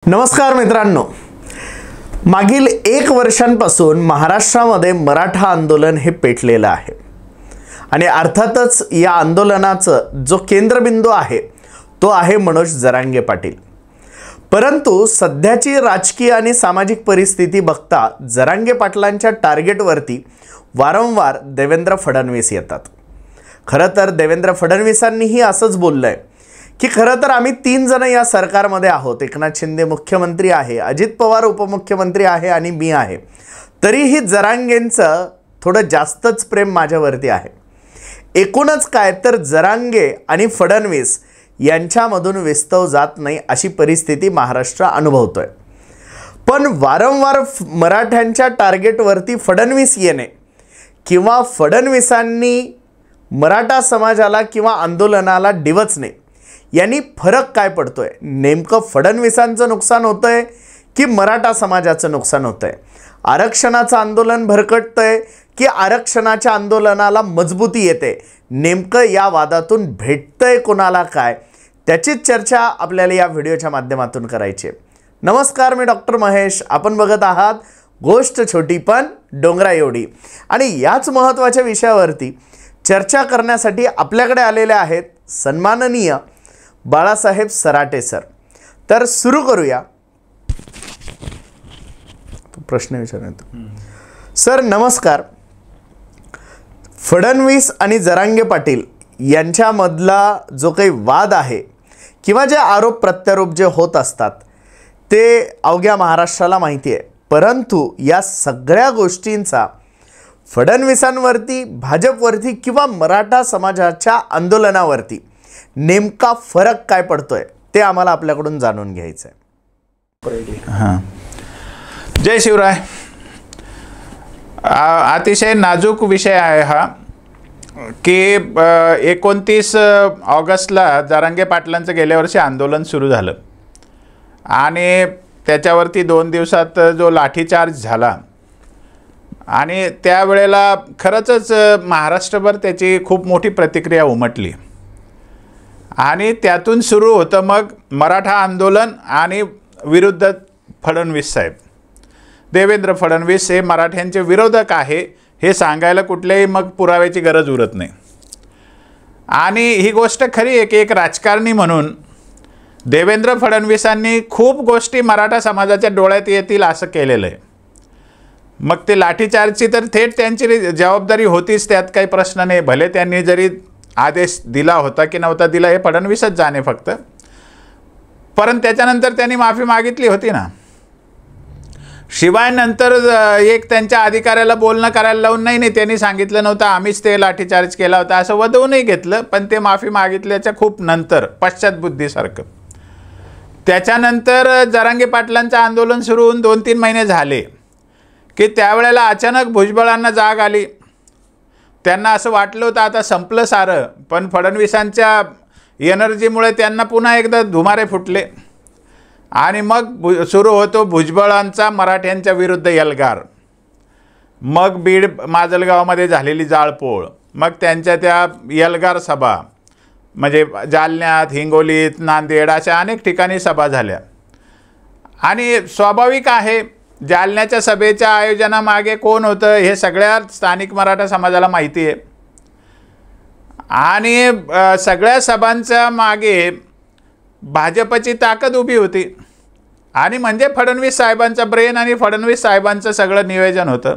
नमस्कार मित्रांनो, मागील 1 वर्षांपासून महाराष्ट्रामध्ये मराठा आंदोलन हे पेटलेलं आहे आणि अर्थातच या आंदोलनाचं जो केंद्रबिंदू आहे तो आहे मनोज जरांगे पाटील। परंतु सध्याची राजकीय आणि सामाजिक परिस्थिती बघता जरांगे पाटलांच्या टार्गेटवरती वारंवार देवेंद्र फडणवीस येतात। खरं तर देवेंद्र फडणवीसांनीही असंच बोललंय की खरं तर आम्ही 3 जण या सरकारमध्ये आहोत। एकनाथ शिंदे मुख्यमंत्री आहे, अजित पवार उपमुख्यमंत्री आहे आणि मी आहे, तरीही जरांगेंचं थोडं जास्तच प्रेम माझ्यावरती आहे। एकूणच काय तर जरांगे आणि फडणवीस यांच्यामधून विस्तव जात नाही अशी परिस्थिती महाराष्ट्र अनुभवतोय। पण वारंवार मराठ्यांच्या टार्गेटवरती फडणवीस येणे किंवा फडणवीसांनी मराठा समाजाला किंवा आंदोलनाला डिवचणे यांनी फरक काय पडतोय? नेमकं फडणवीसांचं नुकसान होतंय की मराठा समाजाचं नुकसान होतंय? आरक्षणाचं आंदोलन भरकटतंय की आरक्षणाच्या आंदोलनाला मजबूती येते? नेमकं या वादातून भेटतंय कोणाला काय? त्याचीच चर्चा आपल्याला या व्हिडिओच्या माध्यमातून करायची आहे। नमस्कार, मी डॉक्टर महेश। आपण बघत आहात गोष्ट छोटी पण डोंगरा एवढी। आणि याच महत्त्वाच्या विषयावरती चर्चा करण्यासाठी आपल्याकडे आलेले आहेत सन्माननीय बाळासाहेब सराटे सर। तर सुरू करूया। प्रश्न विचारतो सर, नमस्कार। फडणवीस आणि जरांगे पाटील यांच्यामधला जो काही वाद आहे किंवा जे आरोप प्रत्यारोप जे होत असतात ते अवघ्या महाराष्ट्राला माहिती आहे, परंतु या सगळ्या गोष्टींचा फडणवीसांवरती, भाजपवरती किंवा मराठा समाजाच्या आंदोलनावरती नेमका फरक काय पडतोय ते आम्हाला आपल्याकडून जाणून घ्यायचं आहे। हां, जय शिवराय। अतिशय नाजूक विषय आहे हा की 29 ऑगस्टला जरांगे पाटलांचं गेल्या वर्षी आंदोलन सुरू झालं आणि त्याच्यावरती 2 दिवसात जो लाठीचार्ज झाला आणि त्यावेळेला खरंच महाराष्ट्रभर त्याची खूप मोठी प्रतिक्रिया उमटली आणि त्यातून सुरू होतं मग मराठा आंदोलन आणि विरुद्ध फडणवीस साहेब। देवेंद्र फडणवीस हे मराठ्यांचे विरोधक आहे हे सांगायला कुठल्याही मग पुराव्याची गरज उरत नाही। आणि ही गोष्ट खरी आहे की एक राजकारणी म्हणून देवेंद्र फडणवीसांनी खूप गोष्टी मराठा समाजाच्या डोळ्यात येतील असं केलेलं आहे। मग ते लाठीचार्जची तर थेट त्यांची जबाबदारी होतीच, त्यात काही प्रश्न नाही। भले त्यांनी जरी आदेश दिला होता की नव्हता दिला हे फडणवीसच जाणे फक्त, परंतु त्याच्यानंतर त्यांनी माफी मागितली होती ना। शिवाय नंतर एक त्यांच्या अधिकाऱ्याला बोलणं करायला लावून नाही त्यांनी सांगितलं नव्हतं आम्हीच ते लाठीचार्ज केला होता असं वदवूनही घेतलं, पण ते माफी मागितल्याच्या खूप नंतर पश्चातबुद्धीसारखं। त्याच्यानंतर जरांगे पाटलांचं आंदोलन सुरू होऊन 2-3 महिने झाले की त्यावेळेला अचानक भुजबळांना जाग आली। त्यांना असं वाटलं होतं आता संपलं सारं, पण फडणवीसांच्या एनर्जीमुळे त्यांना पुन्हा एकदा धुमारे फुटले आणि मग सुरू होतो भुजबळांचा मराठ्यांच्या विरुद्ध एल्गार। मग बीड माजलगावमध्ये झालेली जाळपोळ, मग त्यांच्या त्या एल्गार सभा, म्हणजे जालन्यात, हिंगोलीत, नांदेड अशा अनेक ठिकाणी सभा झाल्या। आणि स्वाभाविक आहे जालन्याच्या सभेच्या आयोजनामागे कोण होतं हे सगळ्या स्थानिक मराठा समाजाला माहिती आहे आणि सगळ्या सभांच्या मागे भाजपची ताकद उभी होती आणि म्हणजे फडणवीस साहेबांचा ब्रेन आणि फडणवीस साहेबांचं सगळं नियोजन होतं।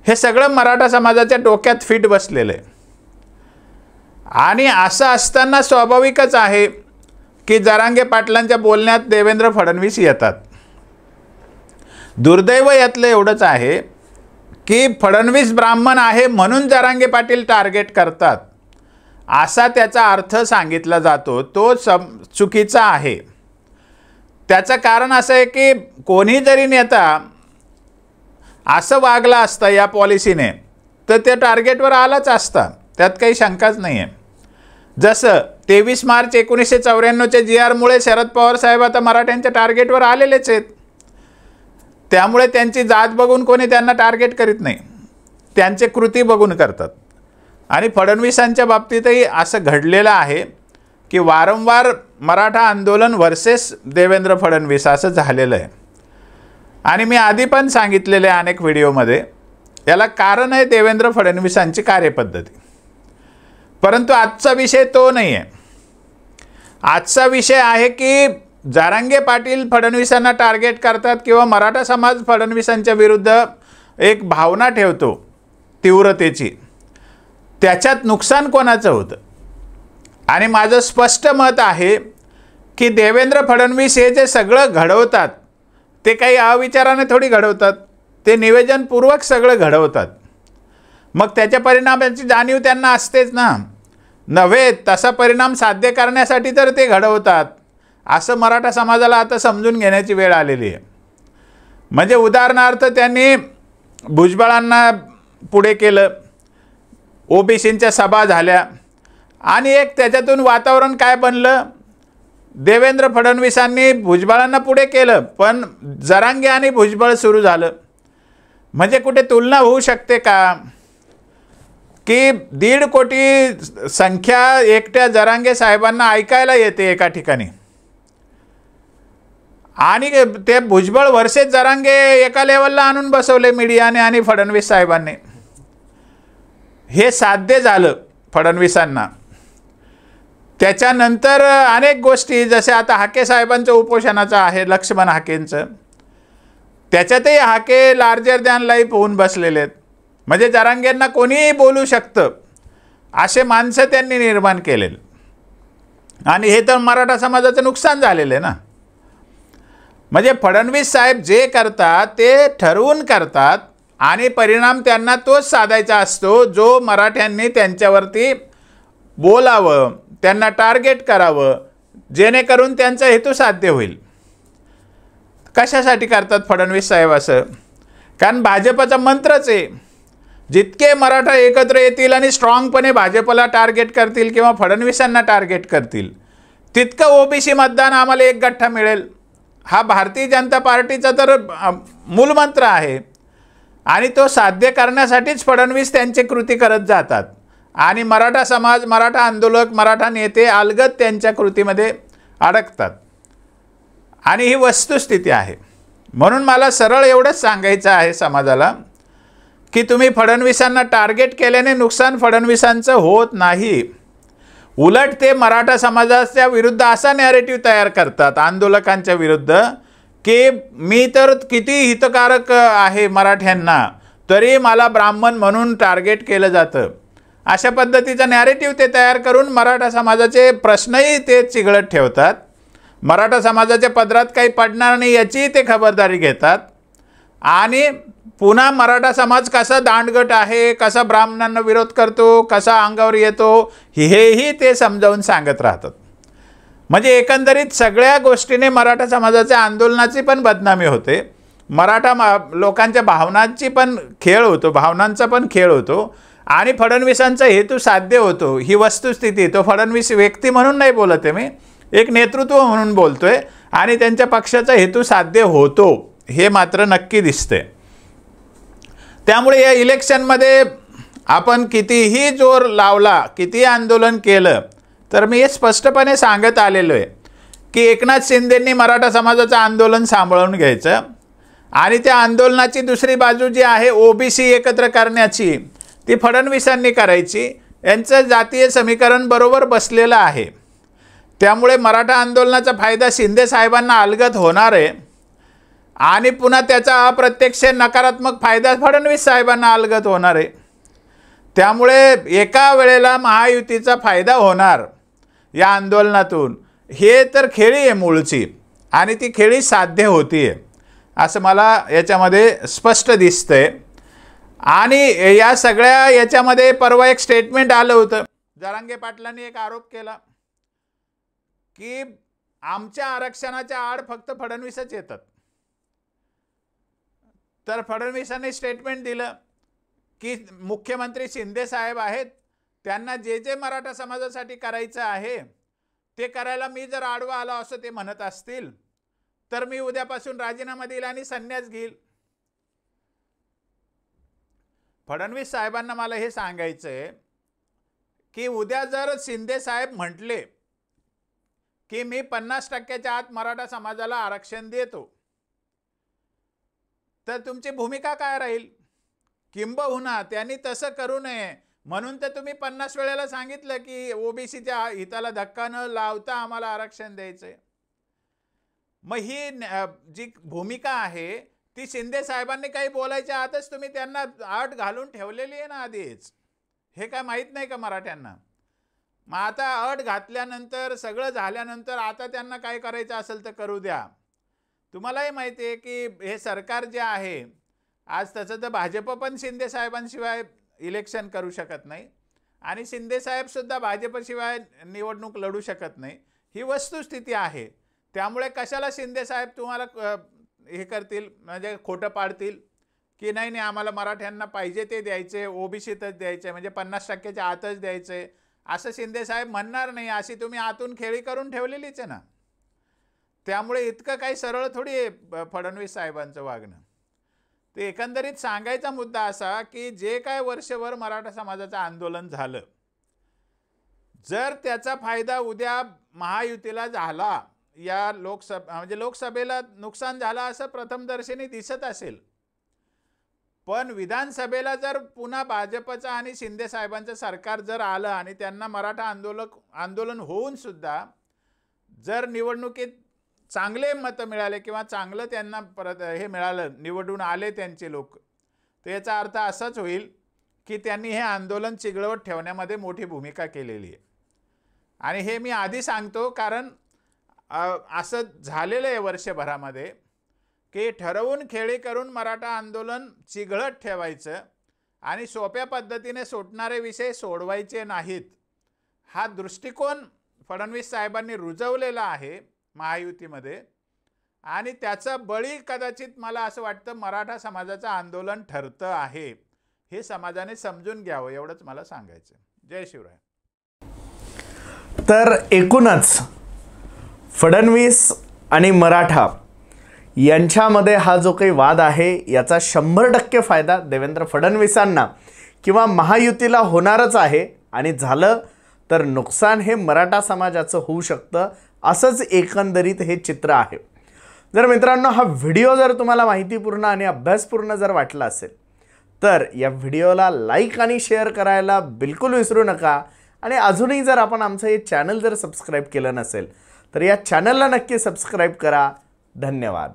हे सगळं मराठा समाजाच्या डोक्यात फिट बसलेलं आहे आणि असं असताना स्वाभाविकच आहे की जरांगे पाटलांच्या बोलण्यात देवेंद्र फडणवीस येतात। दुर्दैव यातलं एवढंच आहे की फडणवीस ब्राह्मण आहे म्हणून जरांगे पाटील टार्गेट करतात असा त्याचा अर्थ सांगितला जातो, तो चुकीचा आहे। त्याचं कारण असं आहे की कोणी जरी नेता असं वागला असता या पॉलिसीने तर ते टार्गेटवर आलाच असता, त्यात काही शंकाच नाही आहे। जसं 23 मार्च 1994च्या GR मुळे शरद पवार साहेब आता मराठ्यांच्या टार्गेटवर आलेलेच आहेत। त्यामुळे त्यांची जात बघून कोणी त्यांना टार्गेट करीत नाही, त्यांचे कृती बघून करतात। आणि फडणवीसांच्या बाबतीतही असं घडलेलं आहे की वारंवार मराठा आंदोलन वर्सेस देवेंद्र फडणवीस असं झालेलं आहे. आणि मी आधी पण सांगितलेले अनेक व्हिडिओमध्ये, याला कारण आहे देवेंद्र फडणवीसांची कार्यपद्धती. परंतु आजचा विषय तो नाही आहे. आजचा विषय आहे की जरांगे पाटील फडणवीसांना टार्गेट करतात किंवा मराठा समाज फडणवीसांच्या विरुद्ध एक भावना ठेवतो तीव्रतेची, त्याच्यात नुकसान कोणाचं होतं. आणि माझं स्पष्ट मत आहे की देवेंद्र फडणवीस हे जे सगळं घडवतात ते काही अविचाराने थोडी घडवतात, ते नियोजनपूर्वक सगळं घडवतात. मग त्याच्या परिणामाची जाणीव त्यांना असतेच ना. नव्हे तसा परिणाम साध्य करण्यासाठी तर ते घडवतात, असं मराठा समाजाला आता समजून घेण्याची वेळ आलेली आहे. म्हणजे उदाहरणार्थ त्यांनी भुजबळांना पुढे केलं, ओबीसींच्या सभा झाल्या आणि एक त्याच्यातून वातावरण काय बनलं, देवेंद्र फडणवीसांनी भुजबळांना पुढे केलं पण जरांगे आणि भुजबळ सुरू झालं. म्हणजे कुठे तुलना होऊ शकते का की 1.5 कोटी संख्या एकट्या जरांगे साहेबांना ऐकायला येते एका ठिकाणी आणि ते भुजबळ वर्सेस जरांगे एका लेवलला आणून बसवले मीडियाने आणि फडणवीस साहेबांनी. हे साध्य झालं फडणवीसांना. त्याच्यानंतर अनेक गोष्टी, जसे आता हाके साहेबांचं उपोषणाचं आहे, लक्ष्मण हाकेंचं, त्याच्यातही हाके लार्जर दॅन लाईफ होऊन बसलेले आहेत. म्हणजे जरांगेंना कोणीही बोलू शकतं असे माणसं त्यांनी निर्माण केलेले. आणि हे तर मराठा समाजाचं नुकसान झालेलं आहे ना. म्हणजे फडणवीस साहेब जे करतात ते ठरवून करतात आणि परिणाम त्यांना तोच साधायचा असतो जो मराठ्यांनी त्यांच्यावरती बोलावं, त्यांना टार्गेट करावं, जेणेकरून त्यांचा हेतू साध्य होईल. कशासाठी करतात फडणवीस साहेब असं? कारण भाजपचा मंत्रच आहे, जितके मराठा एकत्र येतील आणि स्ट्रॉंगपणे भाजपला टार्गेट करतील किंवा फडणवीसांना टार्गेट करतील, तितकं ओबीसी मतदान आम्हाला एक गठ्ठा मिळेल. हा भारतीय जनता पार्टीचा तर मूलमंत्र आहे आणि तो साध्य करण्यासाठीच फडणवीस त्यांची कृती करत जातात आणि मराठा समाज, मराठा आंदोलक, मराठा नेते अलगद त्यांच्या कृतीमध्ये अडकतात. आणि ही वस्तुस्थिती आहे. म्हणून मला सरळ एवढंच सांगायचं आहे समाजाला की तुम्ही फडणवीसांना टार्गेट केल्याने नुकसान फडणवीसांचं होत नाही. उलट ते मराठा समाजाच्या विरुद्ध असा नॅरेटिव्ह तयार करतात आंदोलकांच्या विरुद्ध की मी तर किती हितकारक आहे मराठ्यांना, तरी मला ब्राह्मण म्हणून टार्गेट केलं जातं. अशा पद्धतीचा नॅरेटिव्ह ते तयार करून मराठा समाजाचे प्रश्नही ते चिघळत ठेवतात. मराठा समाजाच्या पदरात काही पडणार नाही याची ते खबरदारी घेतात आणि पुन्हा मराठा समाज कसा दांडगट आहे, कसा ब्राह्मणांना विरोध करतो, कसा अंगावर येतो, हेही ते समजावून सांगत राहतात. म्हणजे एकंदरीत सगळ्या गोष्टीने मराठा समाजाच्या आंदोलनाची पण बदनामी होते, मराठा लोकांच्या भावनांची पण खेळ होतो, भावनांचा पण खेळ होतो आणि फडणवीसांचा हेतू साध्य होतो. ही वस्तुस्थिती. तो फडणवीस व्यक्ती म्हणून नाही बोलत आहे मी, एक नेतृत्व म्हणून बोलतोय आणि त्यांच्या पक्षाचा हेतू साध्य होतो हे मात्र नक्की दिसते. त्यामुळे या इलेक्शनमध्ये आपण कितीही जोर लावला, कितीही आंदोलन केलं, तर मी हे स्पष्टपणे सांगत आलेलो आहे की एकनाथ शिंदेंनी मराठा समाजाचं आंदोलन सांभाळून घ्यायचं आणि त्या आंदोलनाची दुसरी बाजू जी आहे ओबीसी एकत्र करण्याची, ती फडणवीसांनी करायची. यांचं जातीय समीकरण बरोबर बसलेलं आहे. त्यामुळे मराठा आंदोलनाचा फायदा शिंदे साहेबांना अलगद होणार आहे आणि पुन्हा त्याचा अप्रत्यक्ष नकारात्मक फायदा फडणवीस साहेबांना अलगद होणार आहे. त्यामुळे एका वेळेला महायुतीचा फायदा होणार या आंदोलनातून, हे तर खेळी आहे मूळची आणि ती खेळी साध्य होती आहे असं मला याच्यामध्ये स्पष्ट दिसतंय. आणि या सगळ्या याच्यामध्ये परवा एक स्टेटमेंट आलं होतं, जरांगे पाटलांनी एक आरोप केला की आमच्या आरक्षणाच्या आड फक्त फडणवीसच येतात. तर फडणवीसांनी स्टेटमेंट दिलं की मुख्यमंत्री शिंदे साहेब आहेत, त्यांना जे जे मराठा समाजासाठी करायचं आहे ते करायला मी जर आडवा आलो असं ते म्हणत असतील तर मी उद्यापासून राजीनामा देईल आणि संन्यास घेईल. फडणवीस साहेबांना मला हे सांगायचं आहे की उद्या जर शिंदे साहेब म्हटले की मी 50%च्या आत मराठा समाजाला आरक्षण देतो, तर तुमची भूमिका काय राहील? किंबहुना त्यांनी तसं करू नये म्हणून तर तुम्ही 50 वेळेला सांगितलं की ओबीसीच्या हिताला धक्का न लावता आम्हाला आरक्षण द्यायचंय. मग ही जी भूमिका आहे ती शिंदे साहेबांनी काही बोलायच्या आतच तुम्ही त्यांना अट घालून ठेवलेली आहे ना आधीच. हे काय माहीत नाही का मराठ्यांना? मग आता अट घातल्यानंतर सगळं झाल्यानंतर आता त्यांना काय करायचं असेल तर करू द्या. तुम्हालाही माहिती आहे की हे सरकार जे आहे आज, तसं तर भाजप पण शिंदे साहेबांशिवाय इलेक्शन करू शकत नाही आणि शिंदे साहेबसुद्धा भाजपशिवाय निवडणूक लढू शकत नाही, ही वस्तुस्थिती आहे. त्यामुळे कशाला शिंदे साहेब तुम्हाला हे करतील, म्हणजे खोटं पाडतील की नाही नाही आम्हाला मराठ्यांना पाहिजे ते द्यायचे, ओबीसीतच द्यायचे, म्हणजे 50%च्या आतच द्यायचे, असं शिंदे साहेब म्हणणार नाही. अशी तुम्ही आतून खेळी करून ठेवलेलीच आहे ना. त्यामुळे इतकं काही सरळ थोडी आहे फडणवीस साहेबांचं वागणं. ते एकंदरीत सांगायचा मुद्दा असा की जे काय वर्षभर मराठा समाजाचं आंदोलन झालं, जर त्याचा फायदा उद्या महायुतीला झाला, या म्हणजे लोकसभेला नुकसान झालं असं प्रथमदर्शनी दिसत असेल, पण विधानसभेला जर पुन्हा भाजपचं आणि शिंदे साहेबांचं सरकार जर आलं आणि त्यांना मराठा आंदोलन होऊन सुद्धा जर निवडणुकीत चांगले मतं मिळाले किंवा चांगलं त्यांना परत हे मिळालं, निवडून आले त्यांचे लोक, तर याचा अर्थ असाच होईल की त्यांनी हे आंदोलन चिघळवत ठेवण्यामध्ये मोठी भूमिका केलेली आहे. आणि हे मी आधी सांगतो कारण असं झालेलं आहे वर्षभरामध्ये की ठरवून खेळी करून मराठा आंदोलन चिघळत ठेवायचं आणि सोप्या पद्धतीने सुटणारे विषय सोडवायचे नाहीत, हा दृष्टिकोन फडणवीस साहेबांनी रुजवलेला आहे महायुतीमध्ये. आणि त्याचा बळी कदाचित मला असं वाटतं मराठा समाजाचं आंदोलन ठरतं आहे. हे समाजाने समजून घ्यावं, एवढंच मला सांगायचं. जय शिवराय. तर एकूणच फडणवीस आणि मराठा यांच्यामध्ये हा जो काही वाद आहे याचा 100% फायदा देवेंद्र फडणवीसांना किंवा महायुतीला होणारच आहे. आणि झालं तर नुकसान हे मराठा समाजाचं होऊ शकतं, असंच एकंदरीत हे चित्र आहे. जर मित्रांनो हा व्हिडिओ जर तुम्हाला माहितीपूर्ण आणि अभ्यासपूर्ण जर वाटला असेल तर या व्हिडिओला लाईक आणि शेअर करायला बिलकुल विसरू नका. आणि अजूनही जर आपण आमचं हे चॅनल जर सबस्क्राईब केलं नसेल तर या चॅनलला नक्की सबस्क्राईब करा. धन्यवाद.